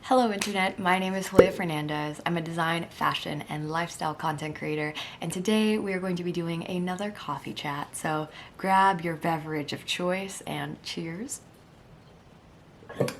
Hello Internet, my name is Fernandez. I'm a design, fashion, and lifestyle content creator, and today we are going to be doing another coffee chat. So grab your beverage of choice and cheers.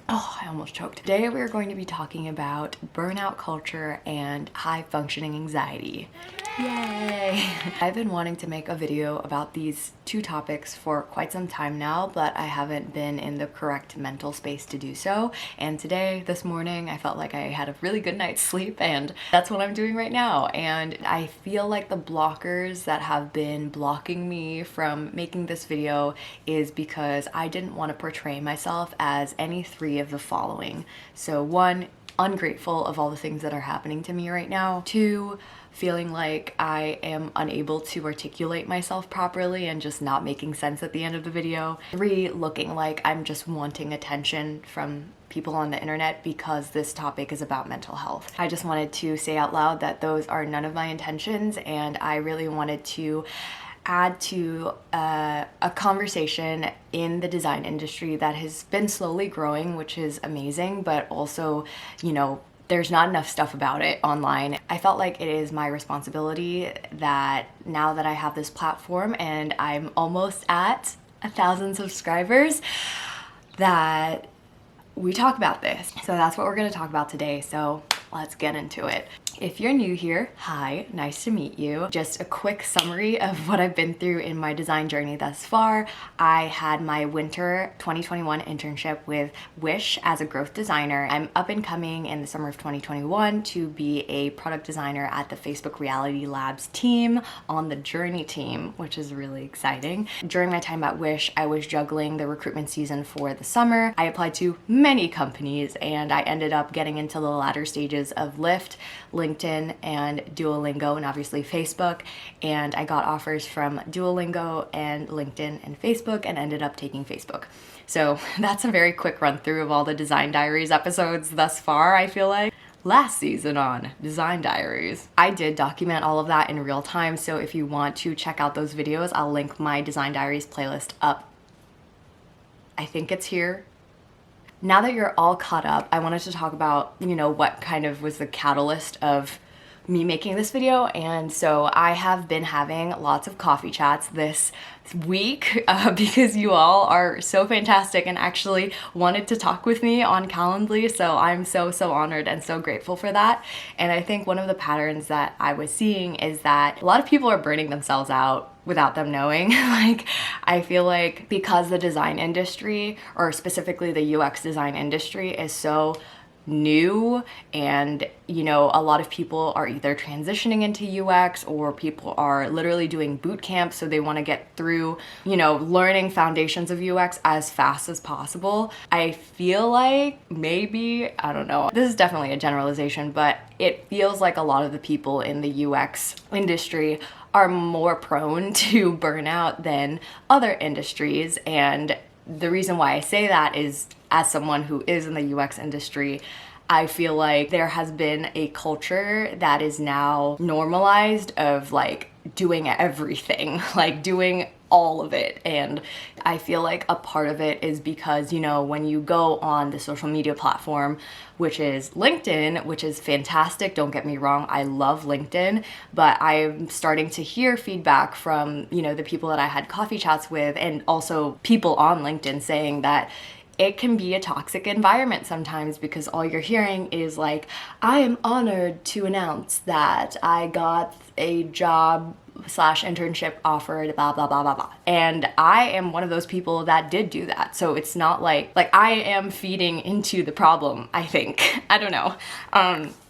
Oh, I almost choked. Today we are going to be talking about burnout culture and high functioning anxiety. Yay! I've been wanting to make a video about these two topics for quite some time now, but I haven't been in the correct mental space to do so. And today, this morning, I felt like I had a really good night's sleep, and that's what I'm doing right now. And I feel like the blockers that have been blocking me from making this video is because I didn't want to portray myself as any three of the following. So 1, ungrateful of all the things that are happening to me right now. 2, feeling like I am unable to articulate myself properly and just not making sense at the end of the video. 3, looking like I'm just wanting attention from people on the internet because this topic is about mental health. I just wanted to say out loud that those are none of my intentions, and I really wanted to add to a conversation in the design industry that has been slowly growing, which is amazing, but also, you know, there's not enough stuff about it online. I felt like it is my responsibility that now that I have this platform and I'm almost at 1,000 subscribers, that we talk about this. So that's what we're gonna talk about today. So let's get into it. If you're new here, hi, nice to meet you. Just a quick summary of what I've been through in my design journey thus far. I had my winter 2021 internship with Wish as a growth designer. I'm up and coming in the summer of 2021 to be a product designer at the Facebook Reality Labs team on the Journey team, which is really exciting. During my time at Wish, I was juggling the recruitment season for the summer. I applied to many companies and I ended up getting into the latter stages of Lyft, LinkedIn, and Duolingo, and obviously Facebook. And I got offers from Duolingo and LinkedIn and Facebook and ended up taking Facebook. So that's a very quick run through of all the Design Diaries episodes thus far, I feel like. Last season on Design Diaries, I did document all of that in real time. So if you want to check out those videos, I'll link my Design Diaries playlist up. I think it's here. Now that you're all caught up, I wanted to talk about, you know, what kind of was the catalyst of me making this video. And so I have been having lots of coffee chats this week because you all are so fantastic and actually wanted to talk with me on Calendly. So I'm so honored and so grateful for that. And I think one of the patterns that I was seeing is that a lot of people are burning themselves out without them knowing. Like, I feel like because the design industry, or specifically the UX design industry, is so new, and you know, a lot of people are either transitioning into UX or people are literally doing boot camp, so they want to get through, you know, learning foundations of UX as fast as possible. I feel like maybe, I don't know, this is definitely a generalization, but it feels like a lot of the people in the UX industry are more prone to burnout than other industries. And the reason why I say that is, as someone who is in the UX industry, I feel like there has been a culture that is now normalized of like doing everything, like doing all of it. And I feel like a part of it is because, you know, when you go on the social media platform, which is LinkedIn, which is fantastic, don't get me wrong, I love LinkedIn, but I'm starting to hear feedback from, you know, the people that I had coffee chats with, and also people on LinkedIn saying that it can be a toxic environment sometimes, because all you're hearing is like, I am honored to announce that I got a job / internship offered, blah, blah, blah, blah, blah. And I am one of those people that did do that. So it's not like I am feeding into the problem, I think. I don't know.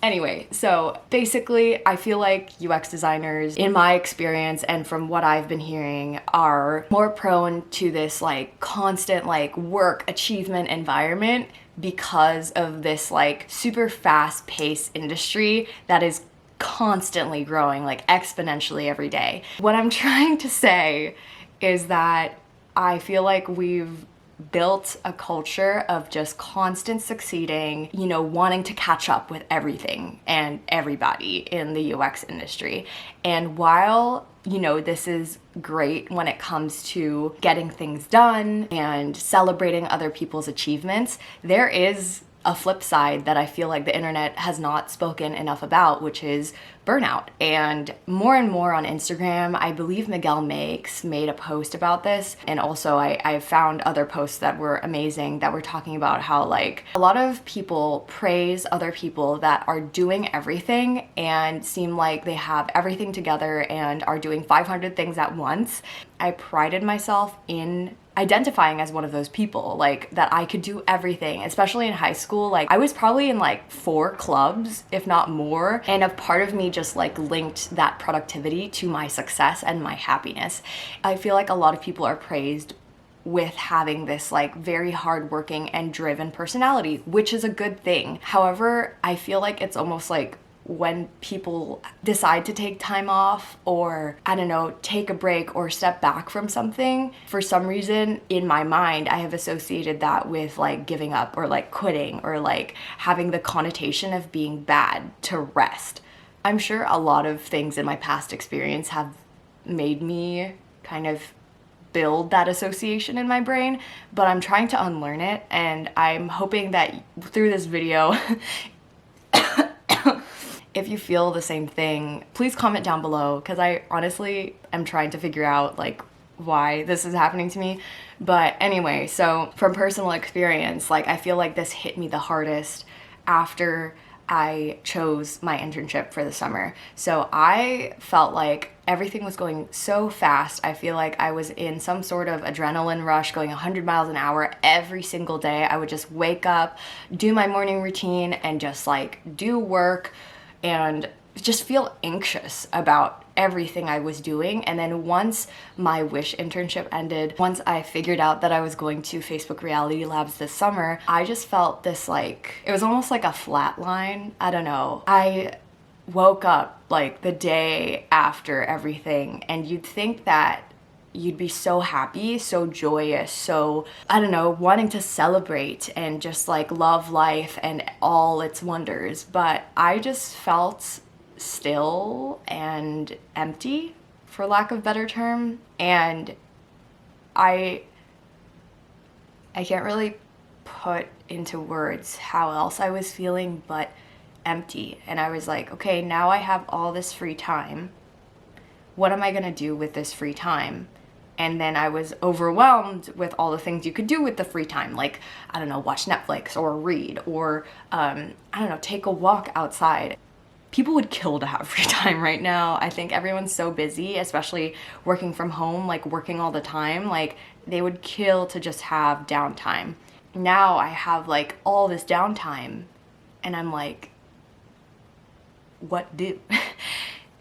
Anyway, so basically I feel like UX designers, in my experience and from what I've been hearing, are more prone to this like constant like work achievement environment because of this like super fast paced industry that is constantly growing, like exponentially every day. What I'm trying to say is that I feel like we've built a culture of just constant succeeding, you know, wanting to catch up with everything and everybody in the UX industry. And while, you know, this is great when it comes to getting things done and celebrating other people's achievements, there is a flip side that I feel like the internet has not spoken enough about, which is burnout. And more on Instagram, I believe Miguel Makes made a post about this. And also I found other posts that were amazing that were talking about how like a lot of people praise other people that are doing everything and seem like they have everything together and are doing 500 things at once. I prided myself in identifying as one of those people, like that I could do everything, especially in high school. Like I was probably in like 4 clubs, if not more, and a part of me just like linked that productivity to my success and my happiness. I feel like a lot of people are praised with having this like very hardworking and driven personality, which is a good thing. However, I feel like it's almost like when people decide to take time off or, I don't know, take a break or step back from something, for some reason in my mind, I have associated that with like giving up or like quitting or like having the connotation of being bad to rest. I'm sure a lot of things in my past experience have made me kind of build that association in my brain, but I'm trying to unlearn it, and I'm hoping that through this video, if you feel the same thing, please comment down below, because I honestly am trying to figure out like why this is happening to me. But anyway, so from personal experience, like I feel like this hit me the hardest after I chose my internship for the summer. So I felt like everything was going so fast. I feel like I was in some sort of adrenaline rush going 100 miles an hour every single day. I would just wake up, do my morning routine, and just like do work and just feel anxious about everything I was doing. And then once my Wish internship ended, once I figured out that I was going to Facebook Reality Labs this summer, I just felt this like, it was almost like a flat line. I don't know. I woke up like the day after everything, and you'd think that you'd be so happy, so joyous, so, I don't know, wanting to celebrate and just like love life and all its wonders. But I just felt still and empty, for lack of a better term. And I can't really put into words how else I was feeling but empty. And I was like, okay, now I have all this free time. What am I gonna do with this free time? And then I was overwhelmed with all the things you could do with the free time. Like, I don't know, watch Netflix or read or, I don't know, take a walk outside. People would kill to have free time right now. I think everyone's so busy, especially working from home, like working all the time. Like, they would kill to just have downtime. Now I have like all this downtime and I'm like, what do?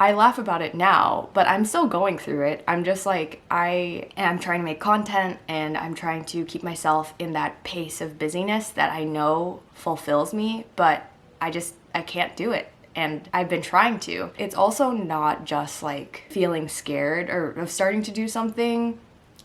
I laugh about it now, but I'm still going through it. I'm just like, I am trying to make content and I'm trying to keep myself in that pace of busyness that I know fulfills me, but I can't do it. And I've been trying to. It's also not just like feeling scared or of starting to do something,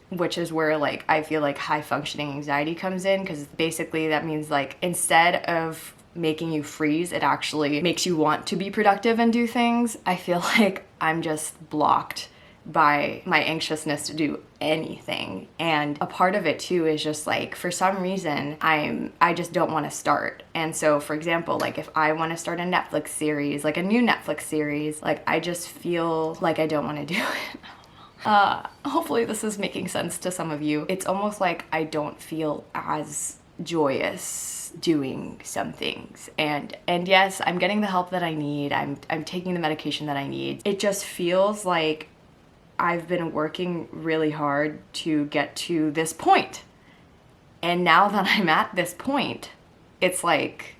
which is where like I feel like high functioning anxiety comes in, because basically that means like instead of making you freeze, it actually makes you want to be productive and do things. I feel like I'm just blocked by my anxiousness to do anything. And a part of it too is just like, for some reason, I just don't want to start. And so for example, like if I want to start a Netflix series, like a new Netflix series, like I just feel like I don't want to do it. Hopefully this is making sense to some of you. It's almost like I don't feel as joyous doing some things, and yes, I'm getting the help that I need. I'm taking the medication that I need. It just feels like I've been working really hard to get to this point, and now that I'm at this point, it's like,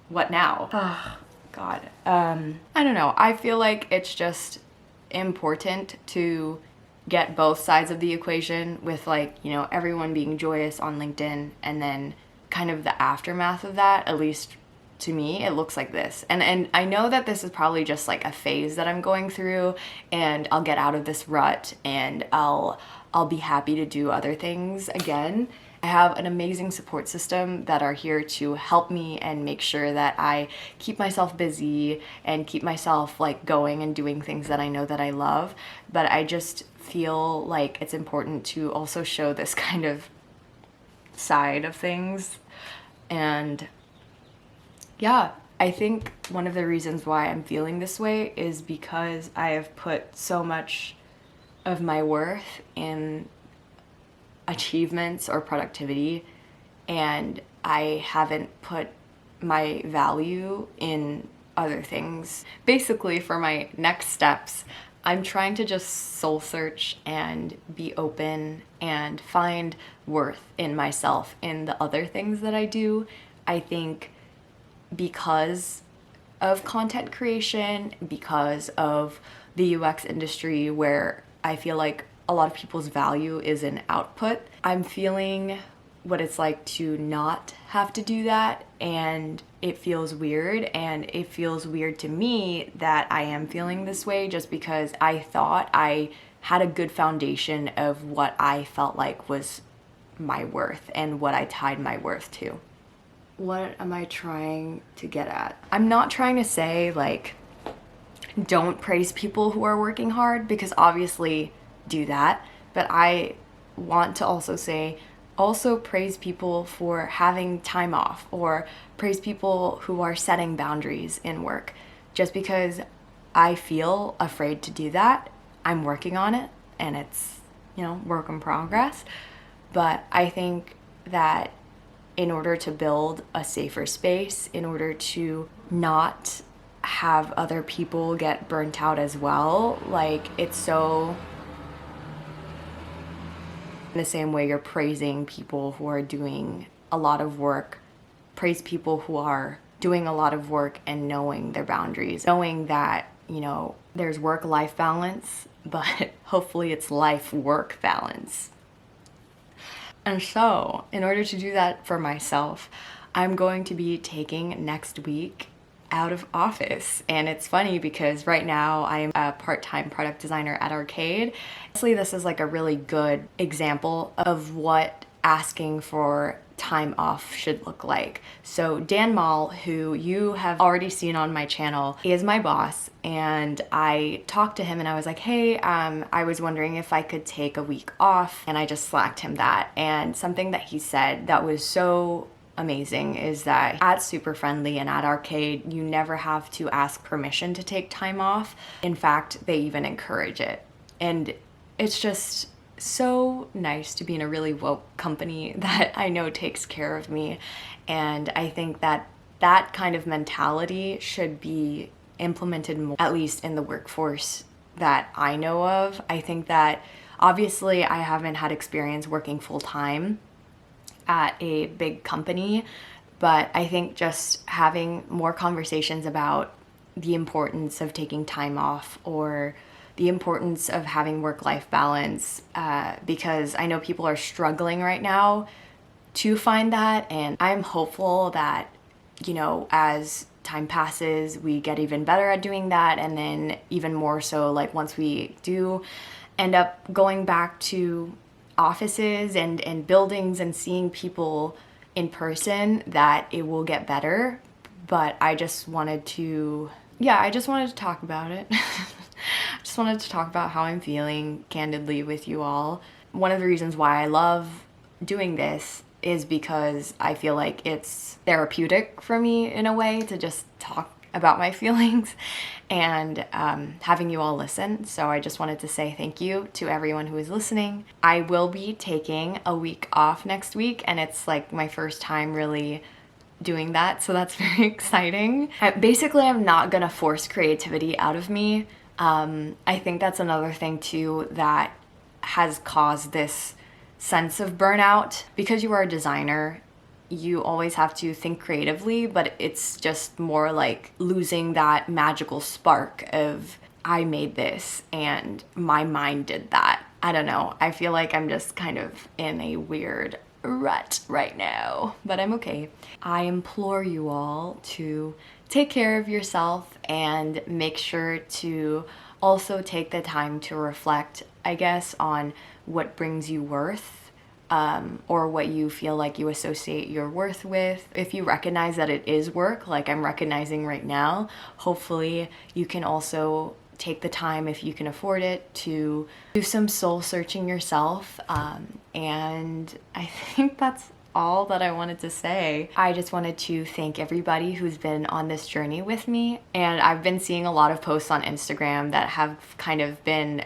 what now? Oh God. I don't know. I feel like it's just important to get both sides of the equation, with like, you know, everyone being joyous on LinkedIn, and then kind of the aftermath of that. At least to me, it looks like this. And I know that this is probably just like a phase that I'm going through, and I'll get out of this rut and I'll be happy to do other things again. I have an amazing support system that are here to help me and make sure that I keep myself busy and keep myself like going and doing things that I know that I love. But I just feel like it's important to also show this kind of side of things. And yeah, I think one of the reasons why I'm feeling this way is because I have put so much of my worth in achievements or productivity, and I haven't put my value in other things. Basically, for my next steps, I'm trying to just soul search and be open and find worth in myself in the other things that I do. I think because of content creation, because of the UX industry where I feel like a lot of people's value is in output, I'm feeling what it's like to not have to do that, and it feels weird. And it feels weird to me that I am feeling this way just because I thought I had a good foundation of what I felt like was my worth and what I tied my worth to. What am I trying to get at? I'm not trying to say like don't praise people who are working hard, because obviously do that, but I want to also say also praise people for having time off, or praise people who are setting boundaries in work. Just because I feel afraid to do that, I'm working on it, and it's, work in progress. But I think that in order to build a safer space, in order to not have other people get burnt out as well, like it's so in the same way you're praising people who are doing a lot of work, praise people who are doing a lot of work and knowing their boundaries, knowing that, there's work-life balance, but hopefully it's life-work balance. And so, in order to do that for myself, I'm going to be taking next week out of office. And it's funny because right now I'm a part-time product designer at Arcade. Honestly, this is like a really good example of what asking for time off should look like. So Dan Mall, who you have already seen on my channel, is my boss, and I talked to him and I was like, hey, I was wondering if I could take a week off, and I just slacked him that. And something that he said that was so amazing is that at Super Friendly and at Arcade, you never have to ask permission to take time off. In fact, they even encourage it. And it's just so nice to be in a really woke company that I know takes care of me. And I think that that kind of mentality should be implemented more, at least in the workforce that I know of. I think that obviously I haven't had experience working full-time at a big company, but I think just having more conversations about the importance of taking time off, or the importance of having work-life balance, because I know people are struggling right now to find that, and I'm hopeful that, as time passes, we get even better at doing that, and then even more so, like once we do end up going back to offices and buildings and seeing people in person, that it will get better. But I just wanted to talk about it. I just wanted to talk about how I'm feeling candidly with you all. One of the reasons why I love doing this is because I feel like it's therapeutic for me in a way to just talk about my feelings and having you all listen. So I just wanted to say thank you to everyone who is listening. I will be taking a week off next week, and it's like my first time really doing that, so that's very exciting. Basically, I'm not gonna force creativity out of me. I think that's another thing too that has caused this sense of burnout. Because you are a designer, you always have to think creatively, but it's just more like losing that magical spark of I made this and my mind did that. I don't know. I feel like I'm just kind of in a weird rut right now, but I'm okay. I implore you all to take care of yourself and make sure to also take the time to reflect, I guess, on what brings you worth, or what you feel like you associate your worth with. If you recognize that it is work, like I'm recognizing right now, hopefully you can also take the time, if you can afford it, to do some soul searching yourself. And I think that's all that I wanted to say. I just wanted to thank everybody who's been on this journey with me, and I've been seeing a lot of posts on Instagram that have kind of been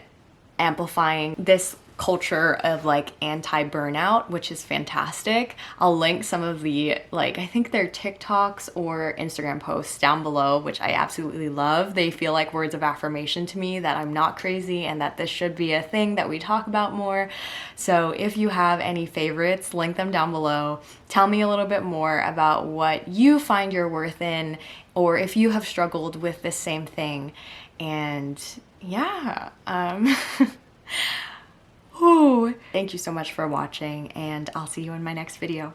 amplifying this culture of like anti-burnout, which is fantastic. I'll link some of the, like, I think they're TikToks or Instagram posts down below, which I absolutely love. They feel like words of affirmation to me that I'm not crazy and that this should be a thing that we talk about more. So if you have any favorites, link them down below. Tell me a little bit more about what you find your worth in, or if you have struggled with the same thing. And yeah, Ooh. Thank you so much for watching, and I'll see you in my next video.